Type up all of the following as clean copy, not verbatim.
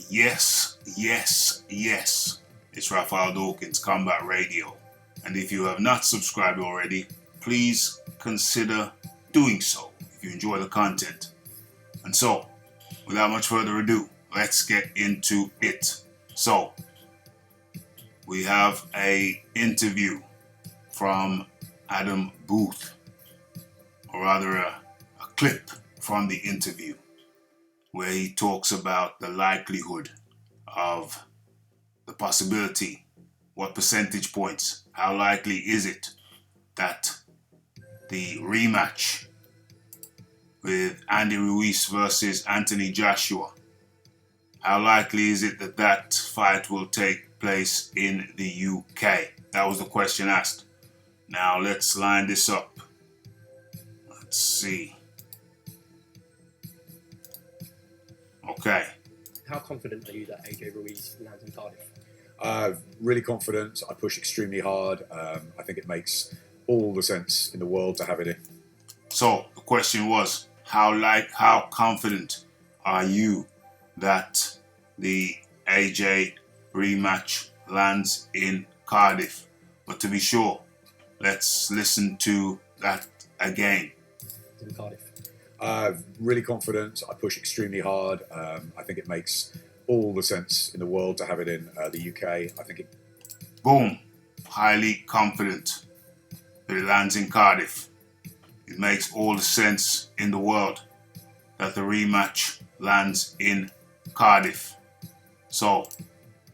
Yes, yes, yes. It's Raphael Dawkins, Combat Radio. And if you have not subscribed already, please consider doing so if you enjoy the content. And so, without much further ado, let's get into it. So, we have a interview from Adam Booth, or rather a clip from the interview where he talks about the likelihood of the possibility, what percentage points, how likely is it that the rematch with Andy Ruiz versus Anthony Joshua, how likely is it that that fight will take place in the UK? That was the question asked. Now let's line this up. Let's see. Okay. How confident are you that AJ Ruiz lands in Cardiff? Really confident. I push extremely hard. I think it makes all the sense in the world to have it in. So the question was, how confident are you that the AJ rematch lands in Cardiff? But to be sure, let's listen to that again. In Cardiff. Really confident. I push extremely hard. I think it makes all the sense in the world to have it in the UK. I think it. Boom. Highly confident that it lands in Cardiff. It makes all the sense in the world that the rematch lands in Cardiff. So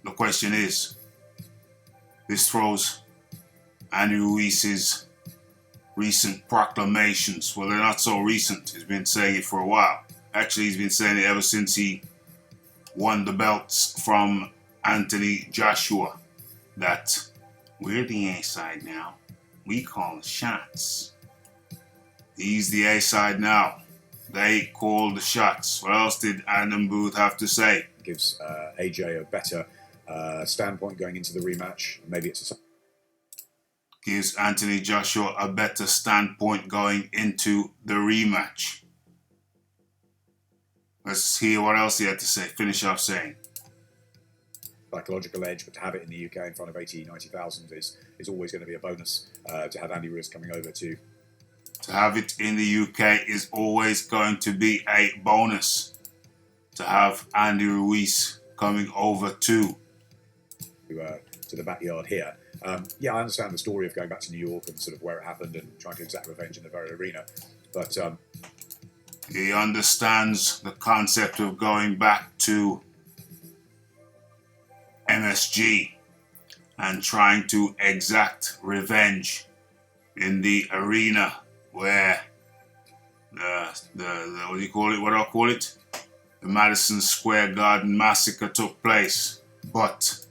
the question is, this throws Andy Ruiz's recent proclamations. Well, they're not so recent. He's been saying it for a while. Actually, he's been saying it ever since he won the belts from Anthony Joshua, that we're the A side now. We call the shots. He's the A side now. They call the shots. What else did Adam Booth have to say? Gives AJ a better standpoint going into the rematch. Maybe it's Gives Anthony Joshua a better standpoint going into the rematch. Let's hear what else he had to say. Finish off saying. psychological edge, but to have it in the UK in front of 80, 90,000 is always going to be a bonus. To have Andy Ruiz coming over to have it in the UK is always going to be a bonus. To have Andy Ruiz coming over to the backyard here. Yeah, I understand the story of going back to New York and sort of where it happened and trying to exact revenge in the very arena, but he understands the concept of going back to MSG and trying to exact revenge in the arena where the what do you call it? What do I call it? The Madison Square Garden massacre took place. But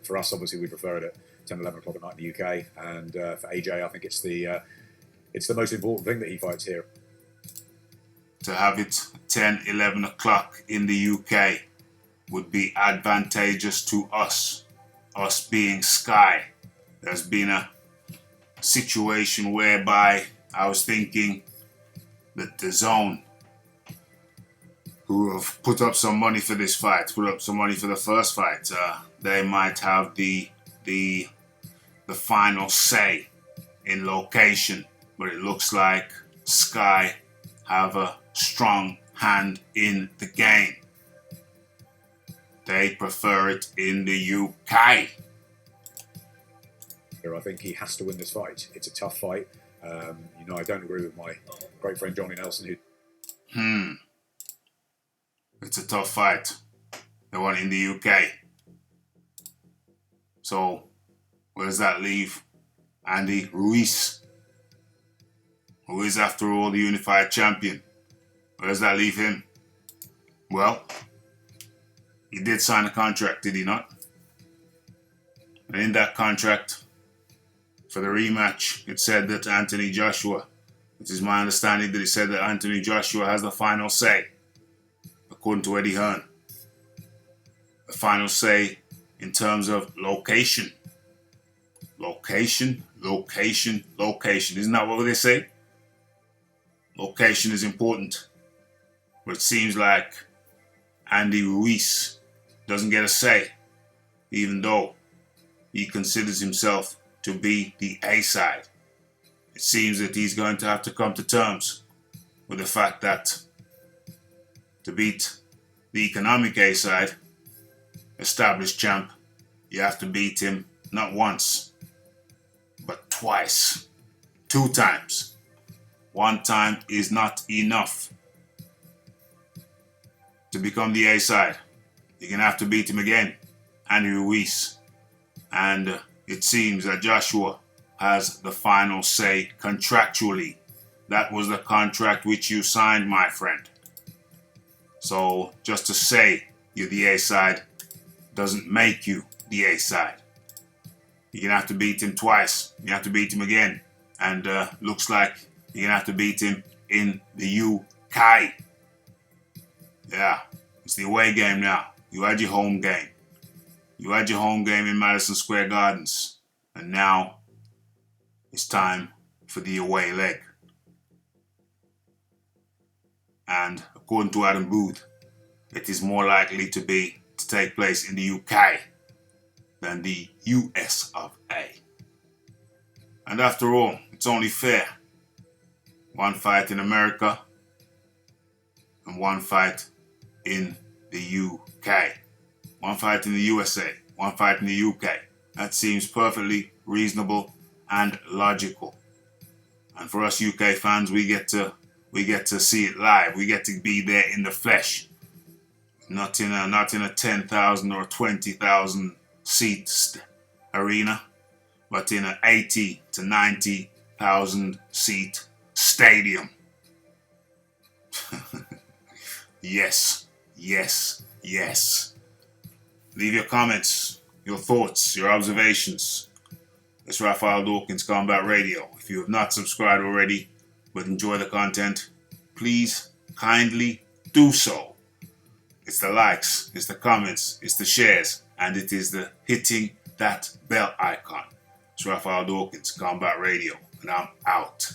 for us, obviously, we prefer it at 10, 11 o'clock at night in the UK. And for AJ, I think it's the most important thing that he fights here. To have it 10, 11 o'clock in the UK would be advantageous to us being Sky. There's been a situation whereby I was thinking that the Zone, who have put up some money for this fight, put up some money for the first fight, they might have the final say in location, but it looks like Sky have a strong hand in the game. They prefer it in the UK. I think he has to win this fight. It's a tough fight. I don't agree with my great friend Johnny Nelson, who. It's a tough fight. The one in the UK. So, where does that leave Andy Ruiz, who is, after all, the unified champion? Where does that leave him? Well, he did sign a contract, did he not? And in that contract, for the rematch, it said that Anthony Joshua, it is my understanding that it said that Anthony Joshua has the final say, according to Eddie Hearn. The final say in terms of location. Location. Isn't that what they say? Location is important. But it seems like Andy Ruiz doesn't get a say, even though he considers himself to be the A-side. It seems that he's going to have to come to terms with the fact that to beat the economic A-side, established champ, you have to beat him not once, but twice, 2 times. 1 time is not enough to become the A-side. You're going to have to beat him again, Andy Ruiz. And it seems that Joshua has the final say contractually. That was the contract which you signed, my friend. So just to say you're the A-side doesn't make you the A-side. You're going to have to beat him twice. You have to beat him again. And looks like you're going to have to beat him in the UK. Yeah, it's the away game now. You had your home game. You had your home game in Madison Square Gardens. And now it's time for the away leg. And according to Adam Booth, it is more likely to take place in the UK than the US of A. And after all, it's only fair. 1 fight in America and 1 fight in the UK. 1 fight in the USA, 1 fight in the UK. That seems perfectly reasonable and logical. And for us UK fans, we get to see it live. We get to be there in the flesh. Not in a 10,000 or 20,000 seat arena, but in an 80 to 90,000 seat stadium. Yes, yes, yes. Leave your comments, your thoughts, your observations. It's Raphael Dawkins, Combat Radio. If you have not subscribed already, but enjoy the content, please kindly do so. It's the likes, it's the comments, it's the shares, and it is the hitting that bell icon. It's Raphael Dawkins, Combat Radio, and I'm out.